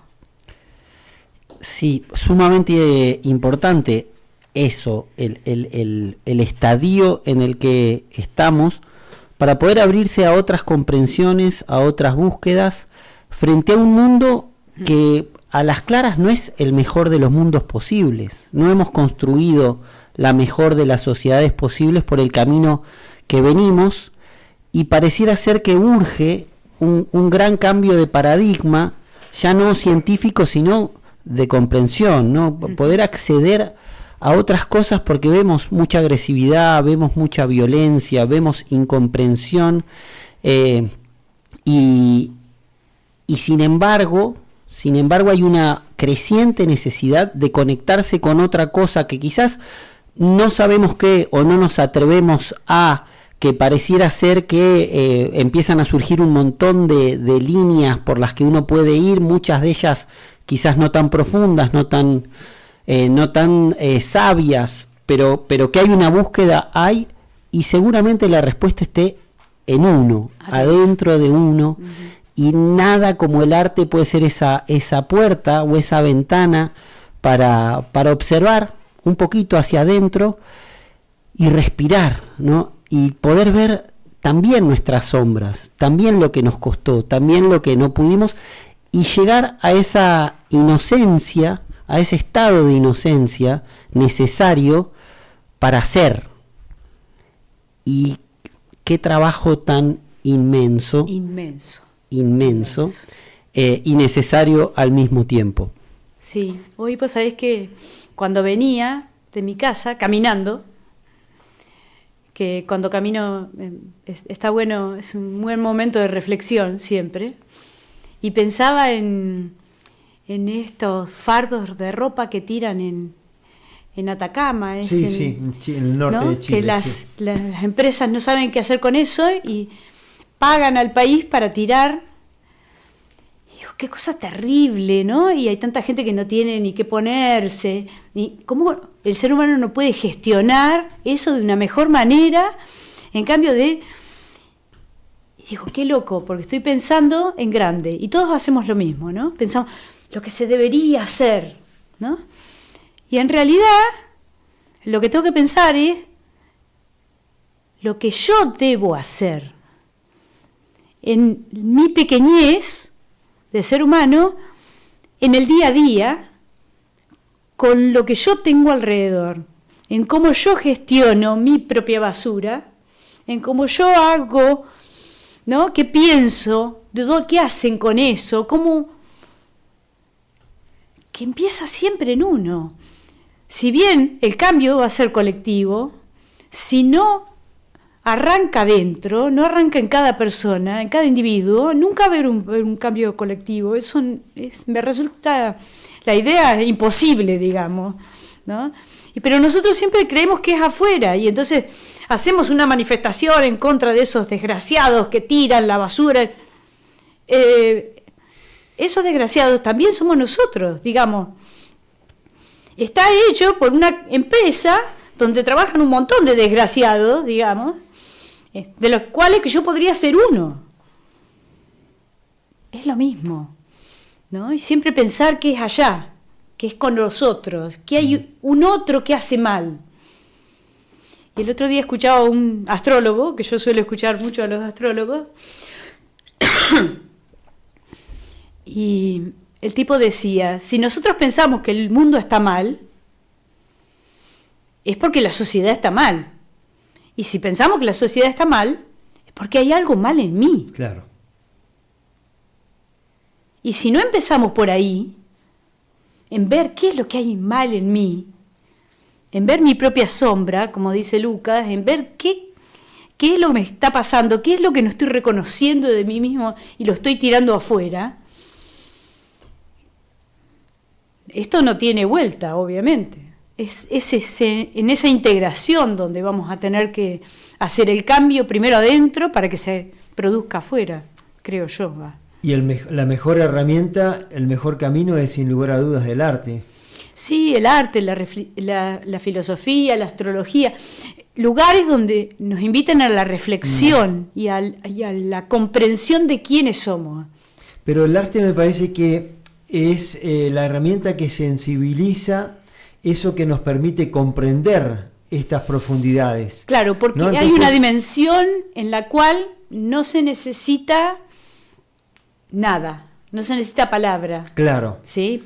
Sí, sumamente importante eso, el estadio en el que estamos para poder abrirse a otras comprensiones, a otras búsquedas, frente a un mundo que a las claras no es el mejor de los mundos posibles. No hemos construido la mejor de las sociedades posibles por el camino que venimos y pareciera ser que urge un gran cambio de paradigma, ya no científico, sino de comprensión, ¿no? Poder acceder a otras cosas porque vemos mucha agresividad, vemos mucha violencia, vemos incomprensión y sin embargo hay una creciente necesidad de conectarse con otra cosa que quizás no sabemos qué o no nos atrevemos a, que pareciera ser que empiezan a surgir un montón de líneas por las que uno puede ir, muchas de ellas quizás no tan profundas, no tan sabias, pero que hay una búsqueda, y seguramente la respuesta esté en uno, adentro de uno, y nada como el arte puede ser esa puerta o esa ventana para observar un poquito hacia adentro y respirar, ¿no? Y poder ver también nuestras sombras, también lo que nos costó, también lo que no pudimos, y llegar a esa inocencia, a ese estado de inocencia necesario para ser. Y qué trabajo tan inmenso y necesario al mismo tiempo. Sí, hoy pues sabés que cuando venía de mi casa caminando, que cuando camino está bueno, es un buen momento de reflexión siempre, y pensaba en estos fardos de ropa que tiran en Atacama. Sí, en el norte, ¿no?, de Chile. Que las empresas no saben qué hacer con eso y pagan al país para tirar. Y digo, qué cosa terrible, ¿no? Y hay tanta gente que no tiene ni qué ponerse. Y cómo el ser humano no puede gestionar eso de una mejor manera, en cambio de... Y digo, qué loco, porque estoy pensando en grande. Y todos hacemos lo mismo, ¿no? Pensamos lo que se debería hacer, ¿no? Y en realidad, lo que tengo que pensar es lo que yo debo hacer. En mi pequeñez de ser humano, en el día a día, con lo que yo tengo alrededor, en cómo yo gestiono mi propia basura, en cómo yo hago, ¿no?, qué pienso, qué hacen con eso, cómo... que empieza siempre en uno. Si bien el cambio va a ser colectivo, si no arranca dentro, no arranca en cada persona, en cada individuo, nunca va a haber un cambio colectivo. Eso me resulta la idea imposible, digamos, ¿no? Pero nosotros siempre creemos que es afuera y entonces hacemos una manifestación en contra de esos desgraciados que tiran la basura. Esos desgraciados también somos nosotros, digamos. Está hecho por una empresa donde trabajan un montón de desgraciados, digamos, de los cuales que yo podría ser uno. Es lo mismo, ¿no? Y siempre pensar que es allá, que es con nosotros, que hay un otro que hace mal. Y el otro día escuchaba a un astrólogo, que yo suelo escuchar mucho a los astrólogos, y el tipo decía, si nosotros pensamos que el mundo está mal, es porque la sociedad está mal. Y si pensamos que la sociedad está mal, es porque hay algo mal en mí. Claro. Y si no empezamos por ahí, en ver qué es lo que hay mal en mí, en ver mi propia sombra, como dice Lucas, en ver qué es lo que me está pasando, qué es lo que no estoy reconociendo de mí mismo y lo estoy tirando afuera, esto no tiene vuelta, obviamente. Es en esa integración donde vamos a tener que hacer el cambio primero adentro para que se produzca afuera, creo yo. Y la mejor herramienta, el mejor camino es sin lugar a dudas el arte. Sí, el arte, la filosofía, la astrología, lugares donde nos invitan a la reflexión y a la comprensión de quiénes somos. Pero el arte me parece que es la herramienta que sensibiliza eso que nos permite comprender estas profundidades. Claro, porque ¿no? Entonces, hay una dimensión en la cual no se necesita nada, no se necesita palabra. Claro. ¿Sí?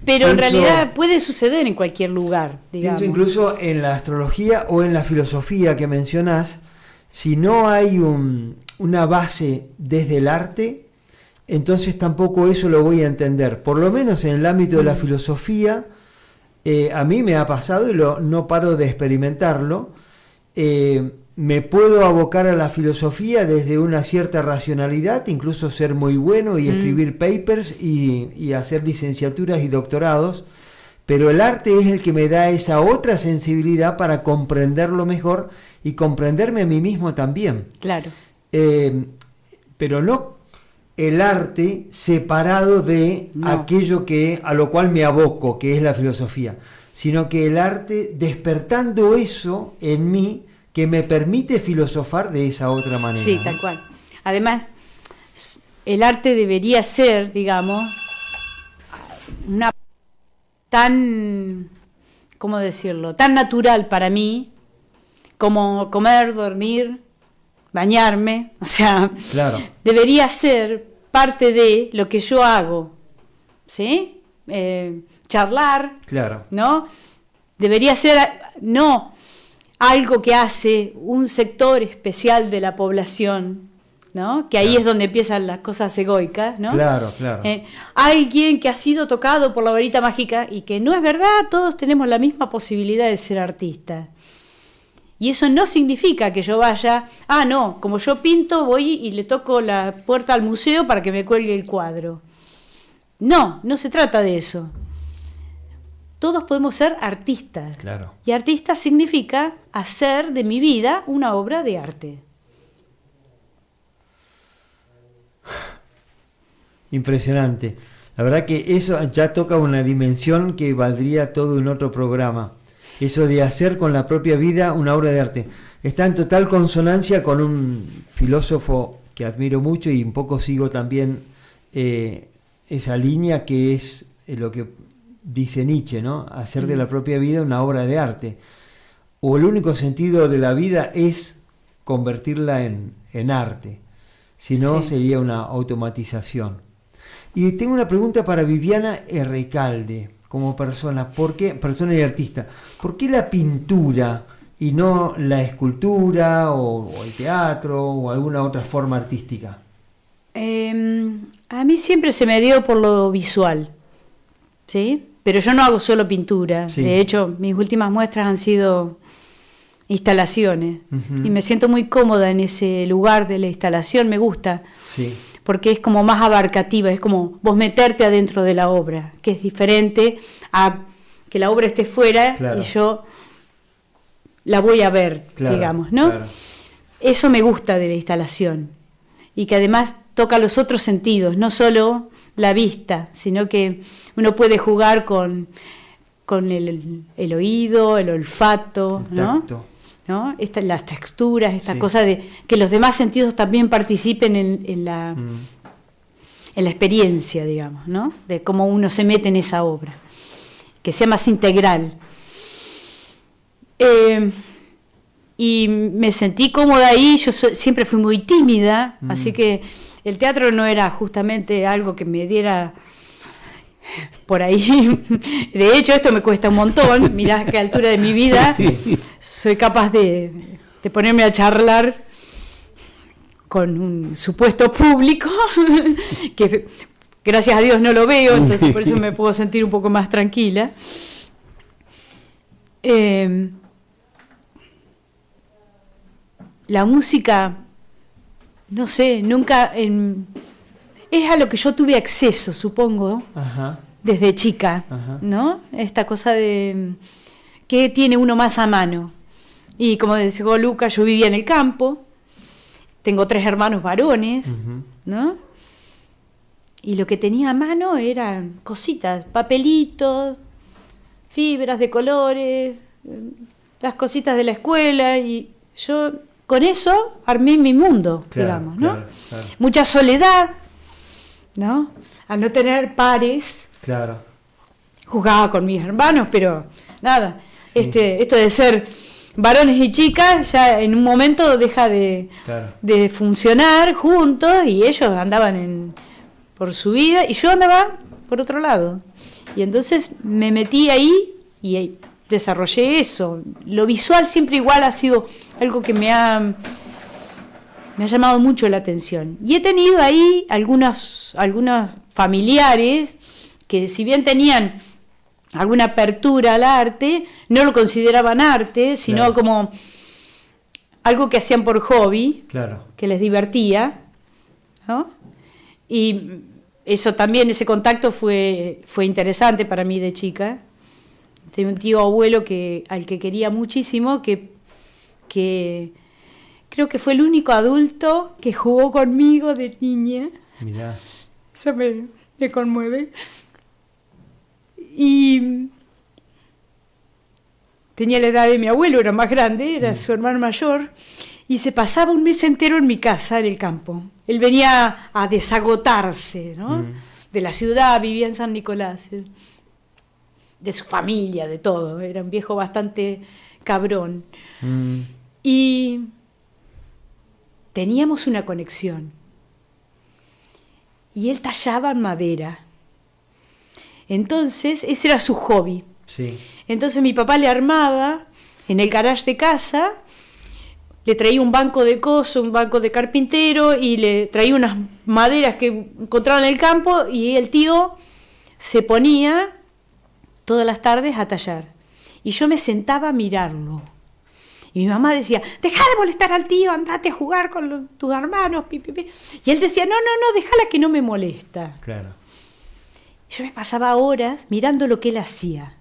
Pero en realidad puede suceder en cualquier lugar, digamos. Pienso incluso en la astrología o en la filosofía que mencionás, si no hay una base desde el arte, entonces tampoco eso lo voy a entender. Por lo menos en el ámbito de la filosofía, a mí me ha pasado y no paro de experimentarlo. Me puedo abocar a la filosofía desde una cierta racionalidad, incluso ser muy bueno y escribir papers y hacer licenciaturas y doctorados, pero el arte es el que me da esa otra sensibilidad para comprenderlo mejor y comprenderme a mí mismo también. Claro. Pero no el arte separado de aquello a lo cual me aboco, que es la filosofía, sino que el arte despertando eso en mí que me permite filosofar de esa otra manera. Sí, tal cual. Además, el arte debería ser, digamos, una tan, ¿cómo decirlo?, tan natural para mí como comer, dormir, bañarme, o sea, claro. Debería ser parte de lo que yo hago, ¿sí? Charlar, claro. ¿no? Debería ser, no algo que hace un sector especial de la población, ¿no? Que ahí es donde empiezan las cosas egoicas, ¿no? Claro, claro. Alguien que ha sido tocado por la varita mágica y que no es verdad, todos tenemos la misma posibilidad de ser artistas. Y eso no significa que yo vaya, no, como yo pinto, voy y le toco la puerta al museo para que me cuelgue el cuadro. No, no se trata de eso. Todos podemos ser artistas. Claro. Y artista significa hacer de mi vida una obra de arte. Impresionante. La verdad que eso ya toca una dimensión que valdría todo un otro programa. Eso de hacer con la propia vida una obra de arte. Está en total consonancia con un filósofo que admiro mucho y un poco sigo también esa línea, que es lo que dice Nietzsche, ¿no? Hacer de la propia vida una obra de arte. O el único sentido de la vida es convertirla en arte. Si no, sería una automatización. Y tengo una pregunta para Viviana Errecalde, como persona. ¿Por qué, persona y artista? ¿Por qué la pintura y no la escultura o el teatro o alguna otra forma artística? A mí siempre se me dio por lo visual, ¿sí? Pero yo no hago solo pintura. Sí. De hecho, mis últimas muestras han sido instalaciones. Uh-huh. Y me siento muy cómoda en ese lugar de la instalación, me gusta. Sí. Porque es como más abarcativa, es como vos meterte adentro de la obra, que es diferente a que la obra esté fuera, claro, y yo la voy a ver, claro, digamos, ¿no? Claro. Eso me gusta de la instalación, y que además toca los otros sentidos, no solo la vista, sino que uno puede jugar con el oído, el olfato, ¿no? ¿No? Las texturas, esta cosa de que los demás sentidos también participen en la experiencia, digamos, ¿no? De cómo uno se mete en esa obra, que sea más integral. Y me sentí cómoda ahí. Yo siempre fui muy tímida, así que el teatro no era justamente algo que me diera por ahí. De hecho, esto me cuesta un montón. Mirá a qué altura de mi vida soy capaz de ponerme a charlar con un supuesto público que gracias a Dios no lo veo, entonces por eso me puedo sentir un poco más tranquila. La música, no sé, nunca... es a lo que yo tuve acceso, supongo, ajá, desde chica, ajá, ¿no? Esta cosa de qué tiene uno más a mano. Y como decía Lucas, yo vivía en el campo, tengo 3 hermanos varones, uh-huh, ¿no? Y lo que tenía a mano eran cositas, papelitos, fibras de colores, las cositas de la escuela, y yo con eso armé mi mundo, claro, digamos, ¿no? Claro, claro. Mucha soledad, ¿no? Al no tener pares, claro, jugaba con mis hermanos, pero nada, sí, esto de ser varones y chicas ya en un momento deja de funcionar juntos, y ellos andaban por su vida y yo andaba por otro lado, y entonces me metí ahí y desarrollé eso. Lo visual siempre igual ha sido algo que me ha llamado mucho la atención. Y he tenido ahí algunos familiares que, si bien tenían alguna apertura al arte, no lo consideraban arte, sino claro, como algo que hacían por hobby, claro, que les divertía, ¿no? Y eso también, ese contacto fue interesante para mí de chica. Tenía un tío abuelo al que quería muchísimo, que creo que fue el único adulto que jugó conmigo de niña. Mirá. Eso me conmueve. Y tenía la edad de mi abuelo, era más grande, era su hermano mayor, y se pasaba un mes entero en mi casa, en el campo. Él venía a desagotarse, ¿no? De la ciudad, vivía en San Nicolás, de su familia, de todo. Era un viejo bastante cabrón. Y teníamos una conexión. Y él tallaba en madera. Entonces, ese era su hobby. Sí. Entonces mi papá le armaba en el garage de casa, le traía un banco de coso, un banco de carpintero, y le traía unas maderas que encontraba en el campo, y el tío se ponía todas las tardes a tallar. Y yo me sentaba a mirarlo. Y mi mamá decía, deja de molestar al tío, andate a jugar con tus hermanos. Pi, pi, pi. Y él decía, no, déjala que no me molesta. Claro. Yo me pasaba horas mirando lo que él hacía.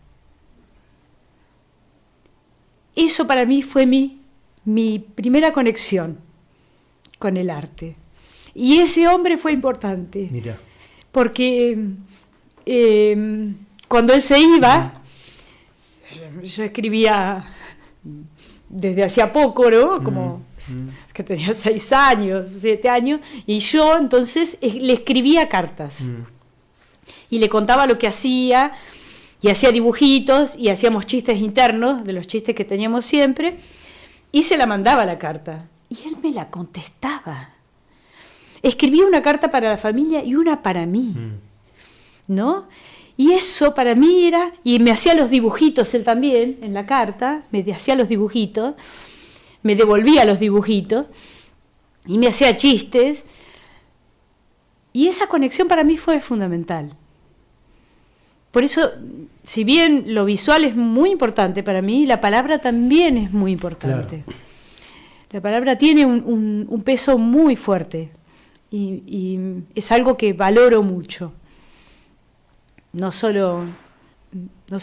Eso para mí fue mi primera conexión con el arte. Y ese hombre fue importante. Mira. Porque cuando él se iba, yo escribía desde hacía poco, ¿no? Como que tenía 6 años, 7 años, y yo entonces le escribía cartas. Y le contaba lo que hacía, y hacía dibujitos, y hacíamos chistes internos, de los chistes que teníamos siempre, y se la mandaba la carta. Y él me la contestaba. Escribía una carta para la familia y una para mí, ¿no? Y eso para mí era, y me hacía los dibujitos él también, en la carta, me hacía los dibujitos, me devolvía los dibujitos, y me hacía chistes, y esa conexión para mí fue fundamental. Por eso, si bien lo visual es muy importante para mí, la palabra también es muy importante. Claro. La palabra tiene un peso muy fuerte. Y es algo que valoro mucho, no solo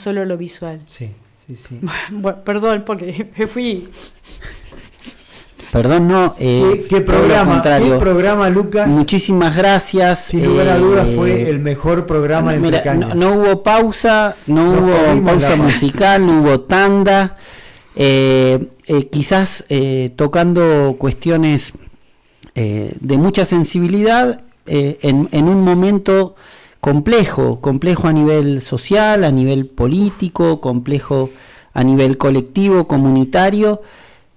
lo visual. Sí. Bueno, perdón, porque me fui. Perdón, no. ¿Qué programa, Lucas? Muchísimas gracias. Sin lugar a dudas fue el mejor programa de Entre Cañas. No hubo pausa, no hubo pausa musical, no hubo tanda. Quizás tocando cuestiones de mucha sensibilidad en un momento complejo a nivel social, a nivel político, complejo a nivel colectivo, comunitario,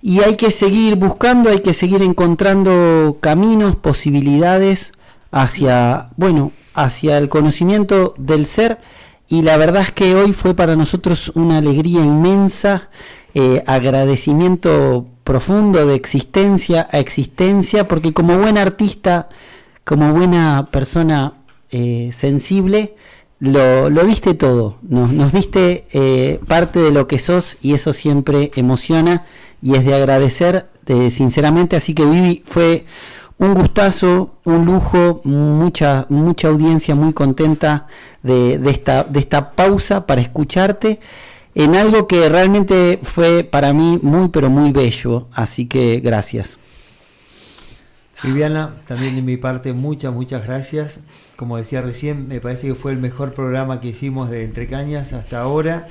y hay que seguir buscando, hay que seguir encontrando caminos, posibilidades hacia el conocimiento del ser, y la verdad es que hoy fue para nosotros una alegría inmensa, agradecimiento profundo de existencia a existencia, porque como buen artista, como buena persona sensible, lo diste todo, nos diste parte de lo que sos, y eso siempre emociona y es de agradecer sinceramente. Así que Vivi, fue un gustazo, un lujo, mucha audiencia muy contenta de esta pausa para escucharte en algo que realmente fue para mí muy pero muy bello, así que gracias. Viviana, también de mi parte muchas gracias. Como decía recién, me parece que fue el mejor programa que hicimos de Entre Cañas hasta ahora,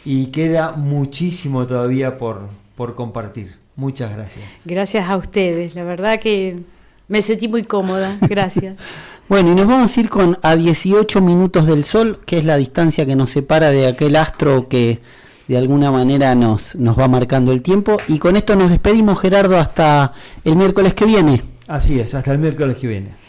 y queda muchísimo todavía por compartir. Muchas gracias. Gracias a ustedes, la verdad que me sentí muy cómoda, gracias. Bueno, y nos vamos a ir a 18 minutos del sol, que es la distancia que nos separa de aquel astro que de alguna manera nos va marcando el tiempo. Y con esto nos despedimos, Gerardo, hasta el miércoles que viene. Así es, hasta el miércoles que viene.